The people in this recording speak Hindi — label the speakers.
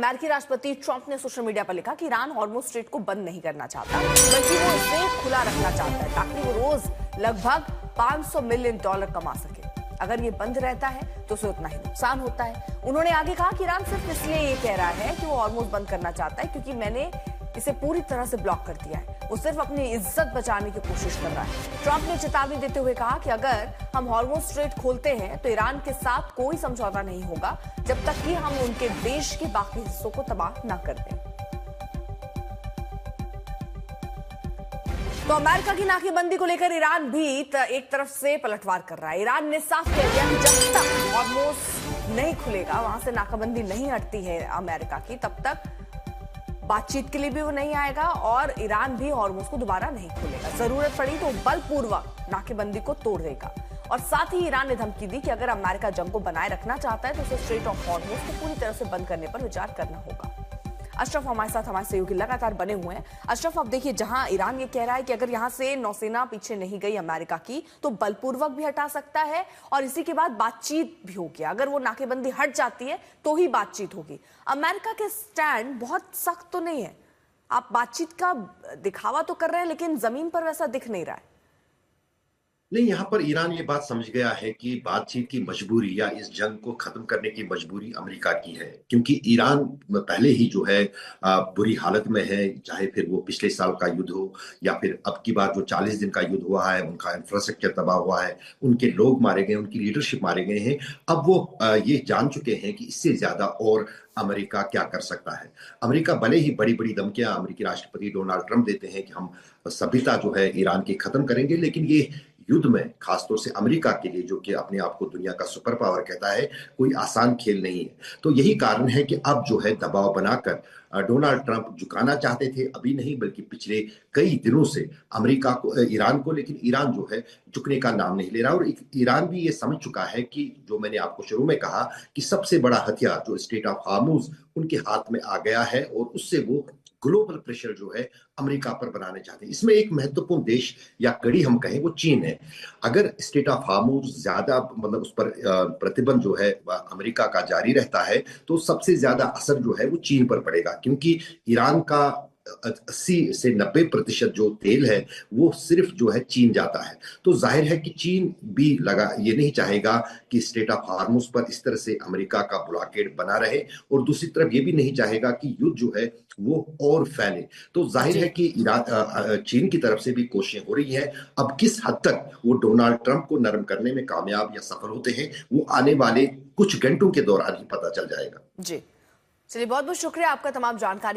Speaker 1: अमेरिकी राष्ट्रपति ट्रंप ने सोशल मीडिया पर लिखा कि ईरान हॉर्मुज़ स्ट्रेट को बंद नहीं करना चाहता, बल्कि वो इसे खुला रखना चाहता है ताकि वो रोज लगभग $500 मिलियन कमा सके। अगर ये बंद रहता है तो उसे उतना ही नुकसान होता है। उन्होंने आगे कहा कि ईरान सिर्फ इसलिए ये कह रहा है कि वो हॉर्मुज़ बंद करना चाहता है क्योंकि मैंने इसे पूरी तरह से ब्लॉक कर दिया है। वो सिर्फ अपनी इज्जत बचाने की कोशिश कर रहा है। ट्रंप ने चेतावनी देते हुए कहा कि अगर हम हॉर्मुज़ स्ट्रेट खोलते हैं तो ईरान के साथ कोई समझौता नहीं होगा जब तक कि हम उनके देश के बाकी हिस्सों को तबाह न कर दें। तो अमेरिका की नाकेबंदी को लेकर ईरान भी एक तरफ से पलटवार कर रहा है। ईरान ने साफ कह दिया कि जब तक हॉर्मुज़ नहीं खुलेगा, वहां से नाकाबंदी नहीं हटती है अमेरिका की, तब तक बातचीत के लिए भी वो नहीं आएगा और ईरान भी हॉर्मुज़ को दोबारा नहीं खोलेगा। जरूरत पड़ी तो बलपूर्वक नाकेबंदी को तोड़ देगा। और साथ ही ईरान ने धमकी दी कि अगर अमेरिका जंग को बनाए रखना चाहता है तो उसे स्ट्रेट ऑफ हॉर्मुज़ को पूरी तरह से बंद करने पर विचार करना होगा। अशरफ हमारे साथ हमारे सहयोगी लगातार बने हुए हैं। अशरफ, अब देखिए, जहां ईरान ये कह रहा है कि अगर यहां से नौसेना पीछे नहीं गई अमेरिका की तो बलपूर्वक भी हटा सकता है और इसी के बाद बातचीत भी होगी। अगर वो नाकेबंदी हट जाती है तो ही बातचीत होगी। अमेरिका के स्टैंड बहुत सख्त तो नहीं है, आप बातचीत का दिखावा तो कर रहे हैं लेकिन जमीन पर वैसा दिख नहीं रहा है।
Speaker 2: नहीं, यहाँ पर ईरान ये बात समझ गया है कि बातचीत की मजबूरी या इस जंग को खत्म करने की मजबूरी अमेरिका की है, क्योंकि ईरान पहले ही जो है बुरी हालत में है। चाहे फिर वो पिछले साल का युद्ध हो या फिर अब की बार जो 40 दिन का युद्ध हुआ है, उनका इंफ्रास्ट्रक्चर तबाह हुआ है, उनके लोग मारे गए, उनकी लीडरशिप मारे गए हैं। अब वो ये जान चुके हैं कि इससे ज्यादा और अमेरिका क्या कर सकता है। अमेरिका भले ही बड़ी बड़ी धमकियां अमेरिकी राष्ट्रपति डोनाल्ड ट्रंप देते हैं कि हम सभ्यता जो है ईरान की खत्म करेंगे, लेकिन ये युद्ध में खासतौर से अमेरिका के लिए, जो कि अपने आप को दुनिया का सुपर पावर कहता है, कोई आसान खेल नहीं है। तो यही कारण है कि अब जो है दबाव बनाकर डोनाल्ड ट्रंप झुकाना चाहते थे, अभी नहीं बल्कि पिछले कई दिनों से अमेरिका को, ईरान को, लेकिन ईरान जो है झुकने का नाम नहीं ले रहा। और ईरान भी ये समझ चुका है कि जो मैंने आपको शुरू में कहा कि सबसे बड़ा हथियार जो स्ट्रेट ऑफ हॉर्मुज़ उनके हाथ में आ गया है और उससे वो ग्लोबल प्रेशर जो है अमेरिका पर बनाने चाहते हैं। इसमें एक महत्वपूर्ण देश या कड़ी हम कहें वो चीन है। अगर स्ट्रेट ऑफ हॉर्मुज़ ज्यादा मतलब उस पर प्रतिबंध जो है अमेरिका का जारी रहता है तो सबसे ज्यादा असर जो है वो चीन पर पड़ेगा, क्योंकि ईरान का 80 से 90% जो तेल है वो सिर्फ जो है चीन जाता है। तो जाहिर है कि चीन भी ये नहीं चाहेगा कि स्ट्रेट ऑफ हॉर्मुज़ पर इस तरह से अमेरिका का ब्लॉकेड बना रहे, और दूसरी तरफ ये भी नहीं चाहेगा कि युद्ध जो है वो और फैले। तो जाहिर है कि चीन की तरफ से भी कोशिशें हो रही हैं। अब किस हद तक वो डोनाल्ड ट्रंप को नरम करने में कामयाब या सफल होते हैं वो आने वाले कुछ घंटों के दौरान ही पता चल जाएगा।
Speaker 1: जी, चलिए, बहुत बहुत शुक्रिया आपका तमाम जानकारी